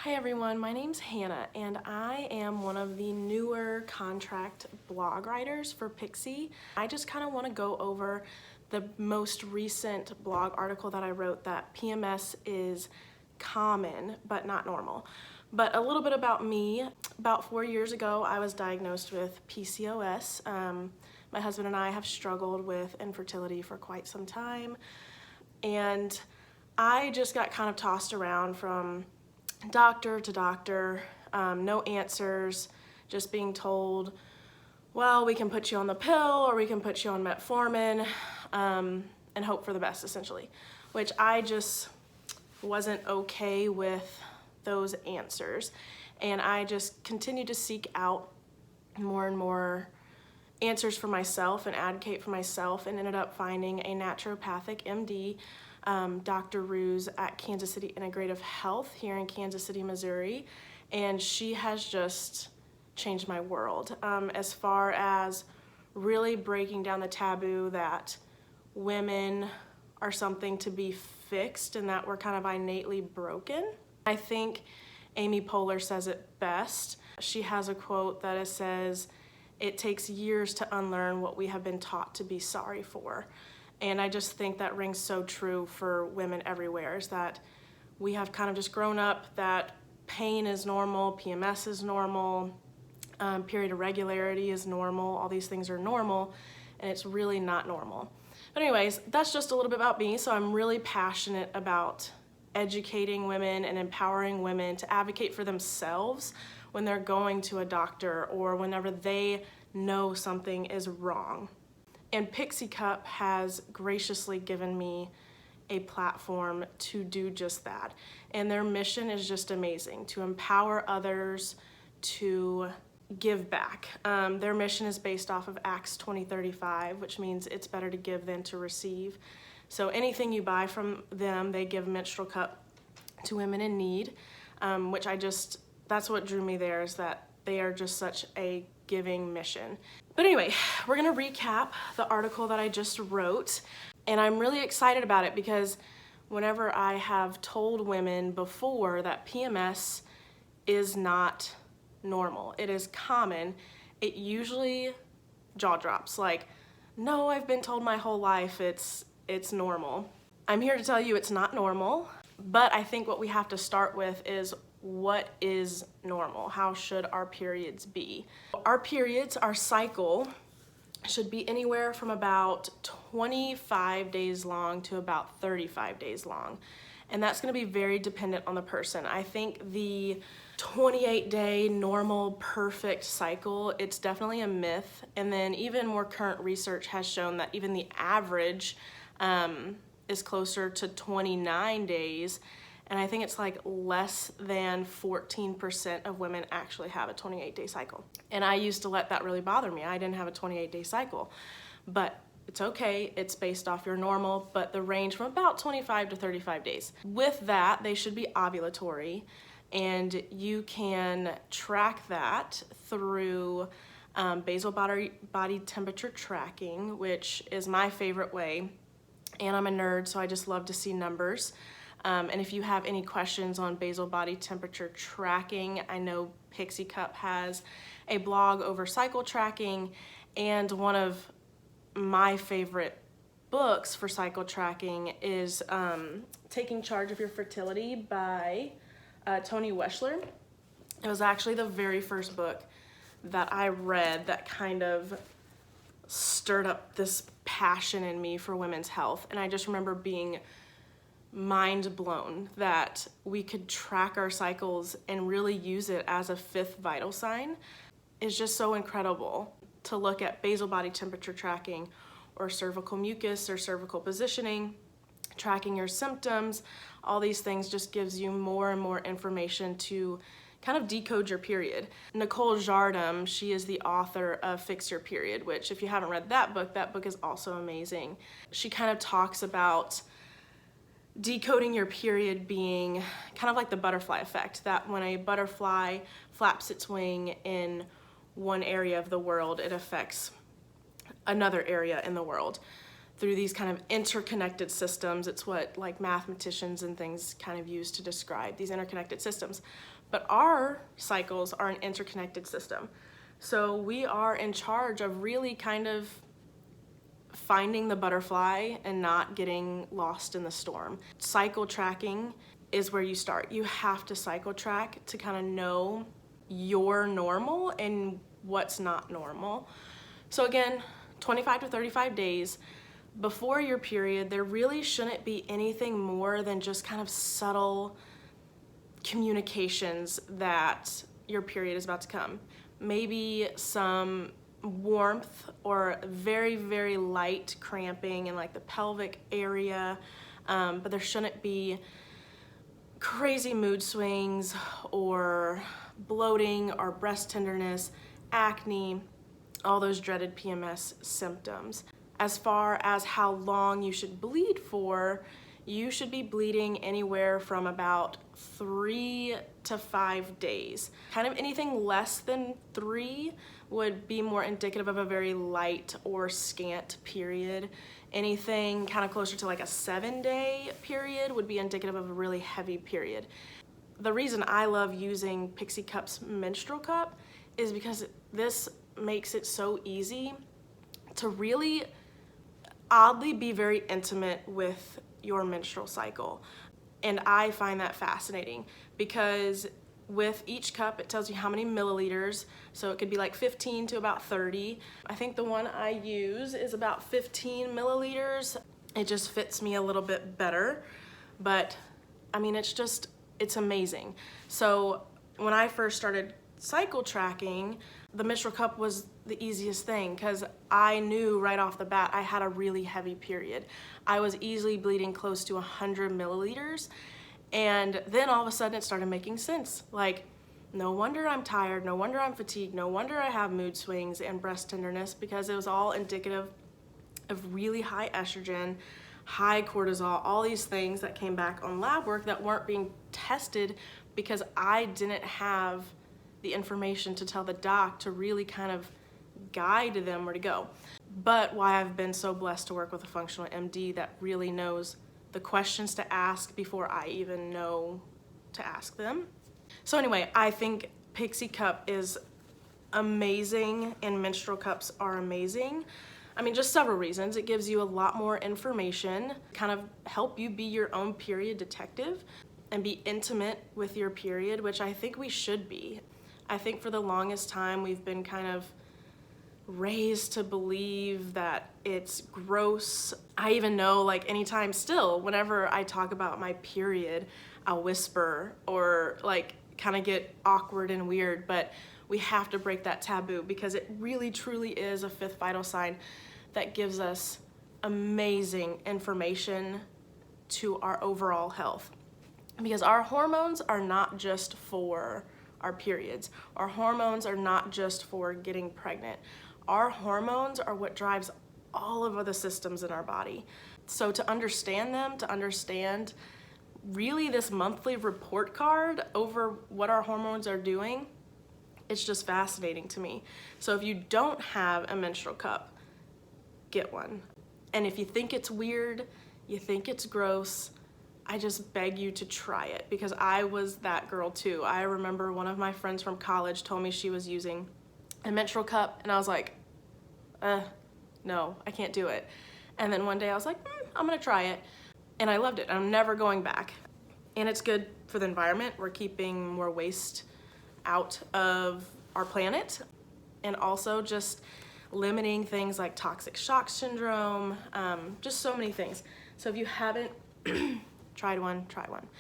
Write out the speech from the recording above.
Hi everyone, my name's Hannah and I am one of the newer contract blog writers for Pixie. I just kind of want to go over the most recent blog article that I wrote that PMS is common but not normal. But a little bit about me. About 4 years ago I was diagnosed with PCOS. My husband and I have struggled with infertility for quite some time, and I just got kind of tossed around from doctor to doctor, no answers, just being told, well, we can put you on the pill or we can put you on metformin and hope for the best, essentially, which I just wasn't okay with those answers. And I just continued to seek out more and more answers for myself and advocate for myself, and ended up finding a naturopathic MD, Dr. Ruse at Kansas City Integrative Health here in Kansas City, Missouri, and she has just changed my world as far as really breaking down the taboo that women are something to be fixed and that we're kind of innately broken. I think Amy Poehler says it best. She has a quote that says, "It takes years to unlearn what we have been taught to be sorry for." And I just think that rings so true for women everywhere, is that we have kind of just grown up that pain is normal, PMS is normal, period irregularity is normal, all these things are normal, and it's really not normal. But anyways, that's just a little bit about me. So I'm really passionate about educating women and empowering women to advocate for themselves when they're going to a doctor or whenever they know something is wrong. And Pixie Cup has graciously given me a platform to do just that. And their mission is just amazing, to empower others to give back. Their mission is based off of Acts 20:35, which means it's better to give than to receive. So anything you buy from them, they give Menstrual Cup to women in need, which that's what drew me there, is that they are just such a giving mission. But anyway, we're gonna recap the article that I just wrote, and I'm really excited about it because whenever I have told women before that PMS is not normal, it is common, it usually jaw drops, like, no, I've been told my whole life it's normal. I'm here to tell you it's not normal, but I think what we have to start with is, what is normal? How should our periods be? Our periods, our cycle, should be anywhere from about 25 days long to about 35 days long. And that's gonna be very dependent on the person. I think the 28-day normal perfect cycle, it's definitely a myth. And then even more current research has shown that even the average is closer to 29 days. And I think it's like less than 14% of women actually have a 28-day cycle. And I used to let that really bother me. I didn't have a 28-day cycle, but it's okay. It's based off your normal, but the range from about 25 to 35 days. With that, they should be ovulatory, and you can track that through basal body temperature tracking, which is my favorite way. And I'm a nerd, so I just love to see numbers. And if you have any questions on basal body temperature tracking, I know Pixie Cup has a blog over cycle tracking, and one of my favorite books for cycle tracking is Taking Charge of Your Fertility by Tony Weschler. It was actually the very first book that I read that kind of stirred up this passion in me for women's health. And I just remember being mind blown that we could track our cycles and really use it as a fifth vital sign. It's just so incredible to look at basal body temperature tracking, or cervical mucus or cervical positioning, tracking your symptoms. All these things just gives you more and more information to kind of decode your period. Nicole Jardim, she is the author of Fix Your Period, which if you haven't read that book is also amazing. She kind of talks about decoding your period being kind of like the butterfly effect, that when a butterfly flaps its wing in one area of the world, it affects another area in the world. through these kind of interconnected systems. It's what like mathematicians and things kind of use to describe these interconnected systems. But our cycles are an interconnected system. So we are in charge of really kind of finding the butterfly and not getting lost in the storm. Cycle tracking is where you start. You have to cycle track to kind of know your normal and what's not normal. So again, 25 to 35 days before your period, there really shouldn't be anything more than just kind of subtle communications that your period is about to come. Maybe some warmth or very, very light cramping in like the pelvic area, but there shouldn't be crazy mood swings or bloating or breast tenderness, acne, all those dreaded PMS symptoms. As far as how long you should bleed for, you should be bleeding anywhere from about 3 to 5 days. Kind of anything less than 3 would be more indicative of a very light or scant period. Anything kind of closer to like a 7-day period would be indicative of a really heavy period. The reason I love using Pixie Cup's menstrual cup is because this makes it so easy to really oddly be very intimate with your menstrual cycle. And I find that fascinating because with each cup it tells you how many milliliters, so it could be like 15 to about 30. I think the one I use is about 15 milliliters. It just fits me a little bit better, but I mean it's amazing. So when I first started cycle tracking, the menstrual cup was the easiest thing because I knew right off the bat I had a really heavy period. I was easily bleeding close to 100 milliliters, and then all of a sudden it started making sense. Like, no wonder I'm tired, no wonder I'm fatigued, no wonder I have mood swings and breast tenderness, because it was all indicative of really high estrogen, high cortisol, all these things that came back on lab work that weren't being tested because I didn't have the information to tell the doc to really kind of guide them where to go. But why I've been so blessed to work with a functional MD that really knows the questions to ask before I even know to ask them. So anyway, I think Pixie Cup is amazing and menstrual cups are amazing. I mean, just several reasons. It gives you a lot more information, kind of help you be your own period detective and be intimate with your period, which I think we should be. I think for the longest time we've been kind of raised to believe that it's gross. I even know, like, anytime still, whenever I talk about my period, I'll whisper or like kind of get awkward and weird, but we have to break that taboo because it really truly is a 5th vital sign that gives us amazing information to our overall health. Because our hormones are not just for our periods. Our hormones are not just for getting pregnant. Our hormones are what drives all of the systems in our body. So to understand them, to understand really this monthly report card over what our hormones are doing, it's just fascinating to me. So if you don't have a menstrual cup, get one. And if you think it's weird, you think it's gross, I just beg you to try it, because I was that girl too. I remember one of my friends from college told me she was using a menstrual cup, and I was like, no, I can't do it. And then one day I was like, I'm gonna try it. And I loved it. I'm never going back. And it's good for the environment. We're keeping more waste out of our planet, and also just limiting things like toxic shock syndrome, just so many things. So if you haven't tried one, try one.